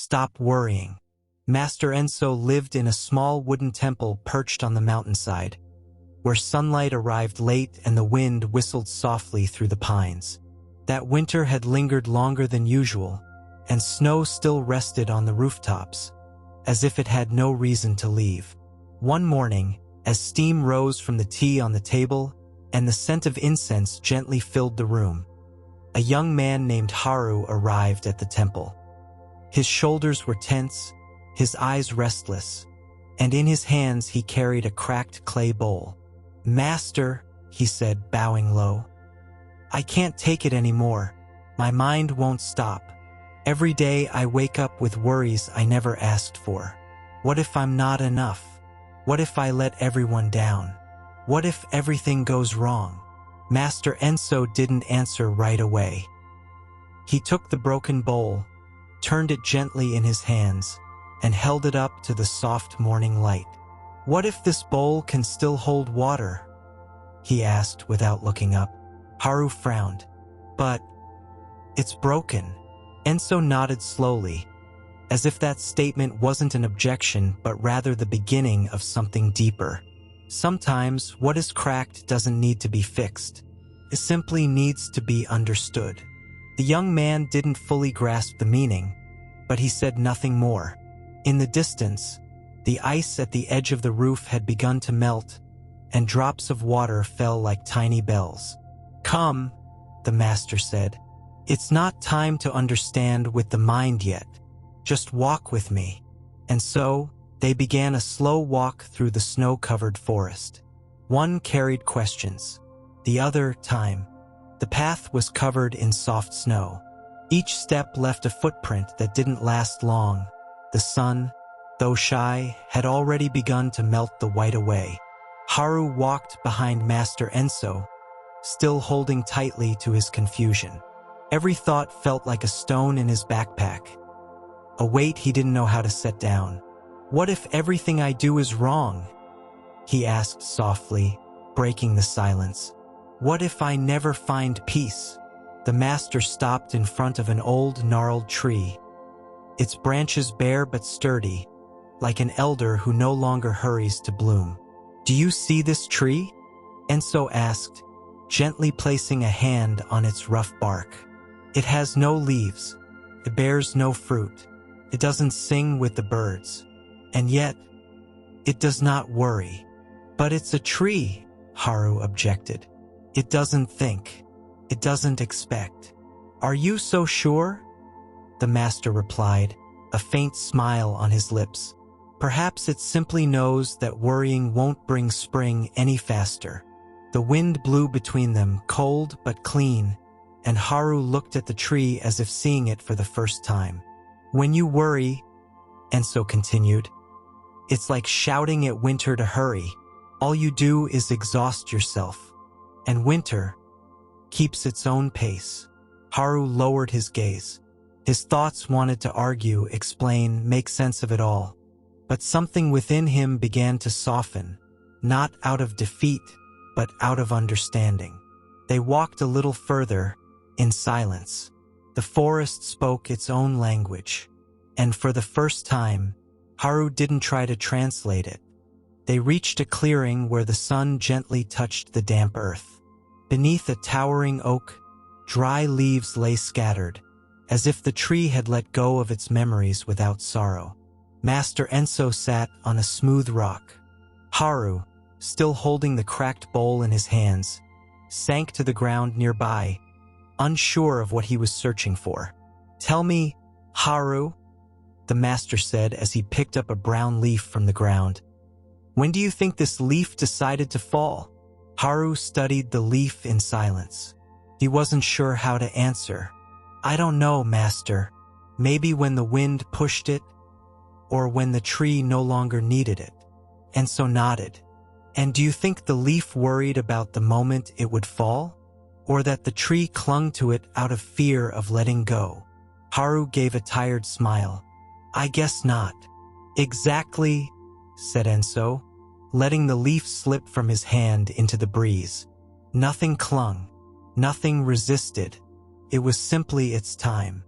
Stop worrying. Master Enso lived in a small wooden temple perched on the mountainside, where sunlight arrived late and the wind whistled softly through the pines. That winter had lingered longer than usual, and snow still rested on the rooftops, as if it had no reason to leave. One morning, as steam rose from the tea on the table and the scent of incense gently filled the room, a young man named Haru arrived at the temple. His shoulders were tense, his eyes restless, and in his hands he carried a cracked clay bowl. "Master," he said, bowing low, "I can't take it anymore. My mind won't stop. Every day I wake up with worries I never asked for. What if I'm not enough? What if I let everyone down? What if everything goes wrong?" Master Enso didn't answer right away. He took the broken bowl, turned it gently in his hands, and held it up to the soft morning light. "What if this bowl can still hold water?" he asked without looking up. Haru frowned. "But it's broken." Enso nodded slowly, as if that statement wasn't an objection but rather the beginning of something deeper. Sometimes what is cracked doesn't need to be fixed. It simply needs to be understood. The young man didn't fully grasp the meaning, but he said nothing more. In the distance, the ice at the edge of the roof had begun to melt, and drops of water fell like tiny bells. "Come," the master said. "It's not time to understand with the mind yet. Just walk with me." And so, they began a slow walk through the snow-covered forest. One carried questions, the other time. The path was covered in soft snow. Each step left a footprint that didn't last long. The sun, though shy, had already begun to melt the white away. Haru walked behind Master Enso, still holding tightly to his confusion. Every thought felt like a stone in his backpack, a weight he didn't know how to set down. "What if everything I do is wrong?" he asked softly, breaking the silence. "What if I never find peace?" The master stopped in front of an old, gnarled tree, its branches bare but sturdy, like an elder who no longer hurries to bloom. "Do you see this tree?" Enso asked, gently placing a hand on its rough bark. "It has no leaves. It bears no fruit. It doesn't sing with the birds. And yet, it does not worry." "But it's a tree," Haru objected. "It doesn't think. It doesn't expect." "Are you so sure?" the master replied, a faint smile on his lips. "Perhaps it simply knows that worrying won't bring spring any faster." The wind blew between them, cold but clean, and Haru looked at the tree as if seeing it for the first time. "When you worry," Enso continued, "it's like shouting at winter to hurry. All you do is exhaust yourself. And winter keeps its own pace." Haru lowered his gaze. His thoughts wanted to argue, explain, make sense of it all. But something within him began to soften, not out of defeat, but out of understanding. They walked a little further, in silence. The forest spoke its own language, and for the first time, Haru didn't try to translate it. They reached a clearing where the sun gently touched the damp earth. Beneath a towering oak, dry leaves lay scattered, as if the tree had let go of its memories without sorrow. Master Enso sat on a smooth rock. Haru, still holding the cracked bowl in his hands, sank to the ground nearby, unsure of what he was searching for. "Tell me, Haru," the master said as he picked up a brown leaf from the ground. "When do you think this leaf decided to fall?" Haru studied the leaf in silence. He wasn't sure how to answer. "I don't know, master. Maybe when the wind pushed it, or when the tree no longer needed it." Enso nodded. "And do you think the leaf worried about the moment it would fall? Or that the tree clung to it out of fear of letting go?" Haru gave a tired smile. "I guess not." "Exactly," said Enso, letting the leaf slip from his hand into the breeze. Nothing clung. Nothing resisted. It was simply its time.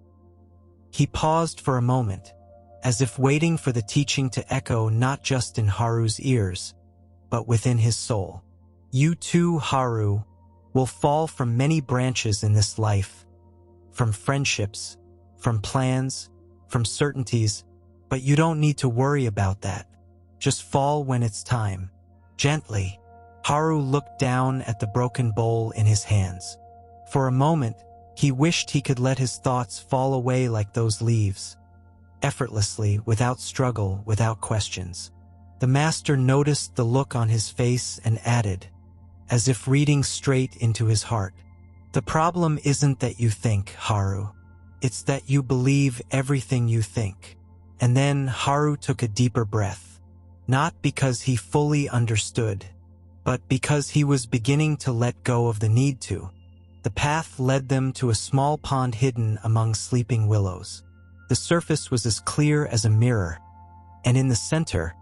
He paused for a moment, as if waiting for the teaching to echo not just in Haru's ears, but within his soul. You too, Haru, will fall from many branches in this life, from friendships, from plans, from certainties, but you don't need to worry about that. Just fall when it's time. Gently, Haru looked down at the broken bowl in his hands. For a moment, he wished he could let his thoughts fall away like those leaves, effortlessly, without struggle, without questions. The master noticed the look on his face and added, as if reading straight into his heart, "The problem isn't that you think, Haru. It's that you believe everything you think." And then Haru took a deeper breath, not because he fully understood, but because he was beginning to let go of the need to. The path led them to a small pond hidden among sleeping willows. The surface was as clear as a mirror, and in the center,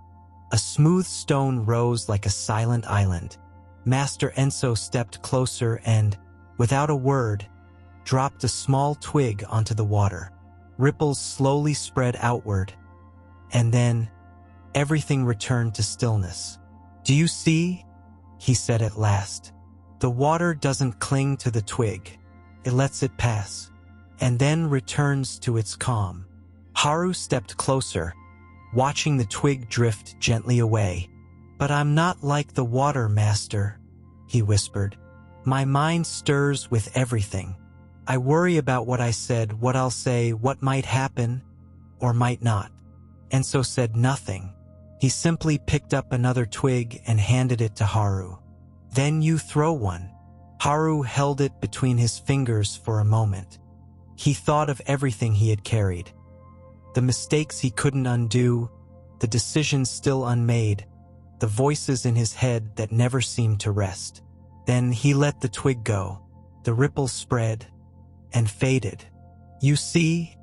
a smooth stone rose like a silent island. Master Enso stepped closer and, without a word, dropped a small twig onto the water. Ripples slowly spread outward, and then everything returned to stillness. "Do you see?" he said at last. "The water doesn't cling to the twig. It lets it pass, and then returns to its calm." Haru stepped closer, watching the twig drift gently away. "But I'm not like the water, Master," he whispered. "My mind stirs with everything. I worry about what I said, what I'll say, what might happen, or might not." Enso said nothing. He simply picked up another twig and handed it to Haru. "Then you throw one." Haru held it between his fingers for a moment. He thought of everything he had carried, the mistakes he couldn't undo, the decisions still unmade, the voices in his head that never seemed to rest. Then he let the twig go. The ripples spread and faded. "You see,"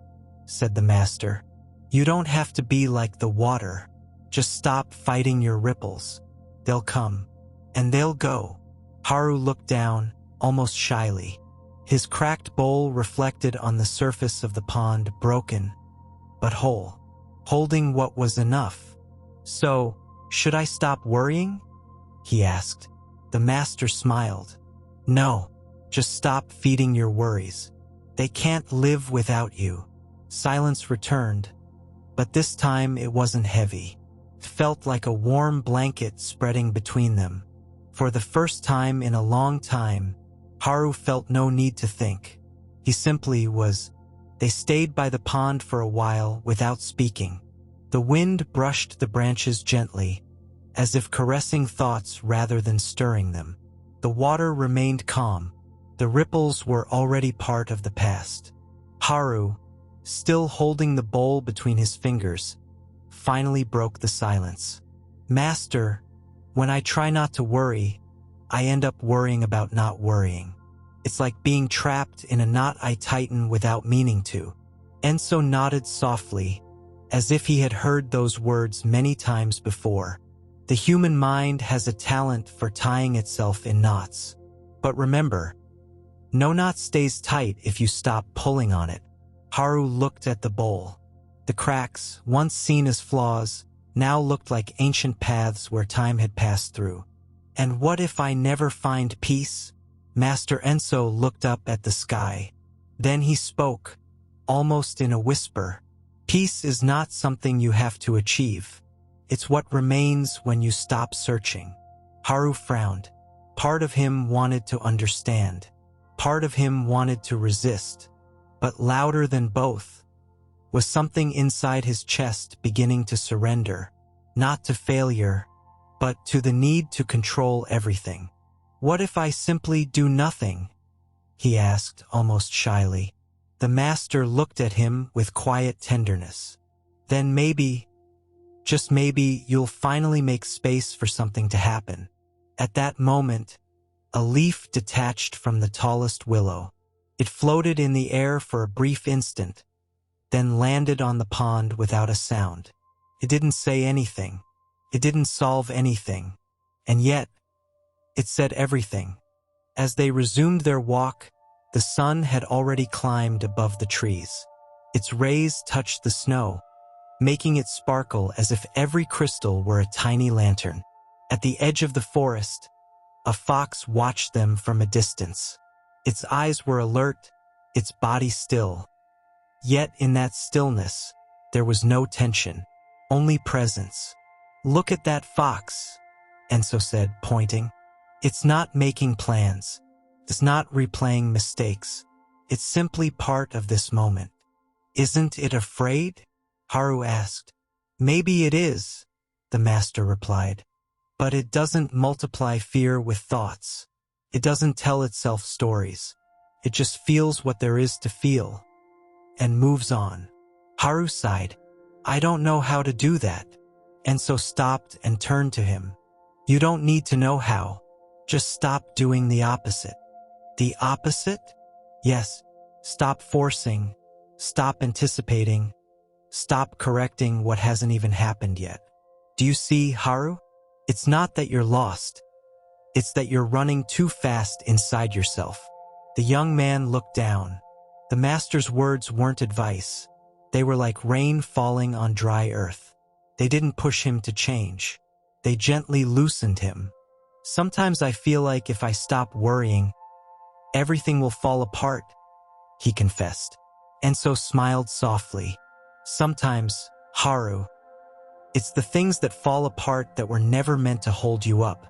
said the master, "you don't have to be like the water. Just stop fighting your ripples. They'll come, and they'll go." Haru looked down, almost shyly. His cracked bowl reflected on the surface of the pond, broken, but whole, holding what was enough. "So, should I stop worrying?" he asked. The master smiled. "No, just stop feeding your worries. They can't live without you." Silence returned, but this time it wasn't heavy. It felt like a warm blanket spreading between them. For the first time in a long time, Haru felt no need to think. He simply was. They stayed by the pond for a while without speaking. The wind brushed the branches gently, as if caressing thoughts rather than stirring them. The water remained calm. The ripples were already part of the past. Haru, still holding the bowl between his fingers, finally broke the silence. "Master, when I try not to worry, I end up worrying about not worrying. It's like being trapped in a knot I tighten without meaning to." Enso nodded softly, as if he had heard those words many times before. The human mind has a talent for tying itself in knots. But remember, no knot stays tight if you stop pulling on it. Haru looked at the bowl. The cracks, once seen as flaws, now looked like ancient paths where time had passed through. "And what if I never find peace?" Master Enso looked up at the sky. Then he spoke, almost in a whisper. "Peace is not something you have to achieve. It's what remains when you stop searching." Haru frowned. Part of him wanted to understand. Part of him wanted to resist. But louder than both was something inside his chest beginning to surrender, not to failure, but to the need to control everything. "What if I simply do nothing?" he asked, almost shyly. The master looked at him with quiet tenderness. "Then maybe, just maybe, you'll finally make space for something to happen." At that moment, a leaf detached from the tallest willow. It floated in the air for a brief instant, then landed on the pond without a sound. It didn't say anything. It didn't solve anything. And yet, it said everything. As they resumed their walk, the sun had already climbed above the trees. Its rays touched the snow, making it sparkle as if every crystal were a tiny lantern. At the edge of the forest, a fox watched them from a distance. Its eyes were alert, its body still. Yet in that stillness, there was no tension, only presence. "Look at that fox," Enso said, pointing. "It's not making plans. It's not replaying mistakes. It's simply part of this moment." "Isn't it afraid?" Haru asked. "Maybe it is," the master replied. "But it doesn't multiply fear with thoughts. It doesn't tell itself stories. It just feels what there is to feel, and moves on." Haru sighed. "I don't know how to do that." Enso stopped and turned to him. "You don't need to know how. Just stop doing the opposite." "The opposite?" "Yes. Stop forcing. Stop anticipating. Stop correcting what hasn't even happened yet. Do you see, Haru? It's not that you're lost. It's that you're running too fast inside yourself." The young man looked down. The master's words weren't advice. They were like rain falling on dry earth. They didn't push him to change. They gently loosened him. "Sometimes I feel like if I stop worrying, everything will fall apart," he confessed. Enso smiled softly. "Sometimes, Haru, it's the things that fall apart that were never meant to hold you up."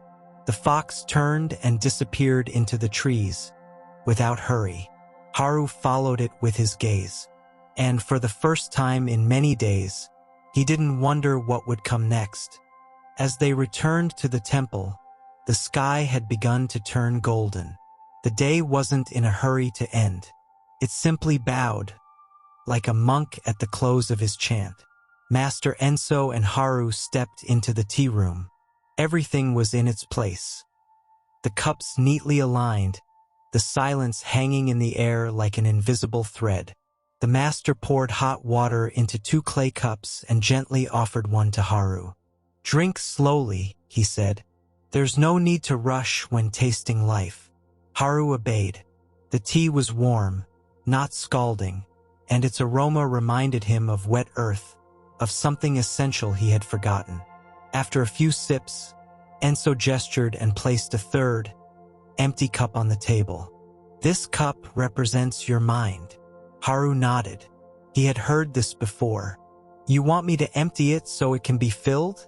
The fox turned and disappeared into the trees, without hurry. Haru followed it with his gaze. And for the first time in many days, he didn't wonder what would come next. As they returned to the temple, the sky had begun to turn golden. The day wasn't in a hurry to end. It simply bowed, like a monk at the close of his chant. Master Enso and Haru stepped into the tea room. Everything was in its place. The cups neatly aligned, the silence hanging in the air like an invisible thread. The master poured hot water into 2 clay cups and gently offered one to Haru. "Drink slowly," he said. "There's no need to rush when tasting life." Haru obeyed. The tea was warm, not scalding, and its aroma reminded him of wet earth, of something essential he had forgotten. After a few sips, Enso gestured and placed a 3rd, empty cup on the table. "This cup represents your mind." Haru nodded. He had heard this before. "You want me to empty it so it can be filled?"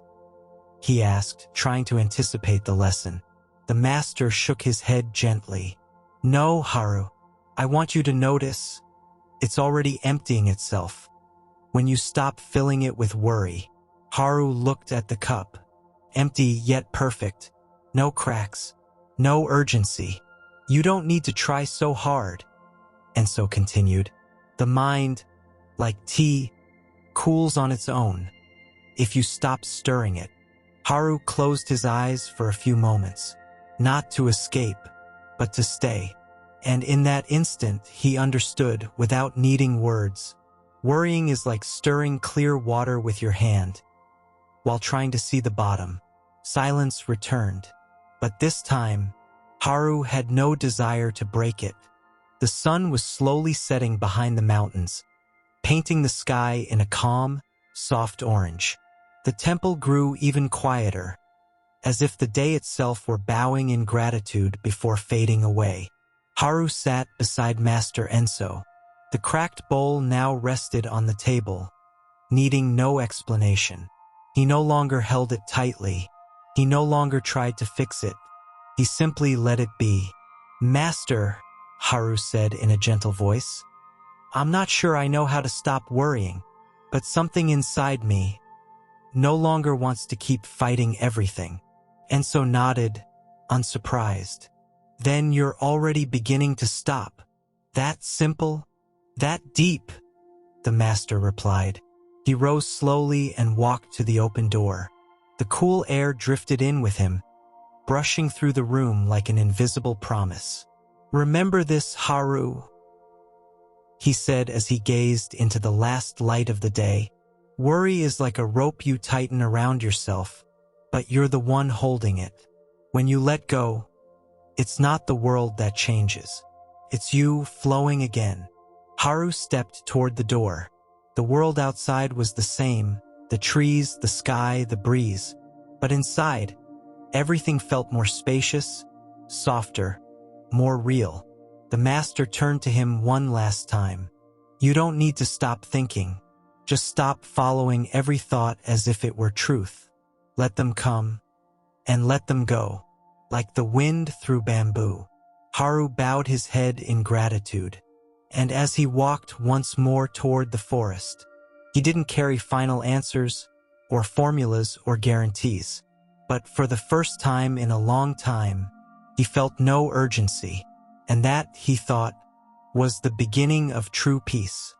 he asked, trying to anticipate the lesson. The master shook his head gently. "No, Haru. I want you to notice. It's already emptying itself. When you stop filling it with worry." Haru looked at the cup. Empty yet perfect. No cracks. No urgency. "You don't need to try so hard." Enso continued. "The mind, like tea, cools on its own, if you stop stirring it." Haru closed his eyes for a few moments, not to escape, but to stay. And in that instant, he understood without needing words. Worrying is like stirring clear water with your hand, while trying to see the bottom. Silence returned, but this time, Haru had no desire to break it. The sun was slowly setting behind the mountains, painting the sky in a calm, soft orange. The temple grew even quieter, as if the day itself were bowing in gratitude before fading away. Haru sat beside Master Enso. The cracked bowl now rested on the table, needing no explanation. He no longer held it tightly. He no longer tried to fix it. He simply let it be. "Master," Haru said in a gentle voice, "I'm not sure I know how to stop worrying, but something inside me no longer wants to keep fighting everything." Enso nodded, unsurprised. "Then you're already beginning to stop. That simple? That deep?" the master replied. He rose slowly and walked to the open door. The cool air drifted in with him, brushing through the room like an invisible promise. "Remember this, Haru," he said as he gazed into the last light of the day. "Worry is like a rope you tighten around yourself, but you're the one holding it. When you let go, it's not the world that changes. It's you flowing again." Haru stepped toward the door. The world outside was the same, the trees, the sky, the breeze. But inside, everything felt more spacious, softer, more real. The master turned to him one last time. You don't need to stop thinking. Just stop following every thought as if it were truth. Let them come, and let them go, like the wind through bamboo. Haru bowed his head in gratitude, and as he walked once more toward the forest, he didn't carry final answers or formulas or guarantees. But for the first time in a long time, he felt no urgency, and that, he thought, was the beginning of true peace.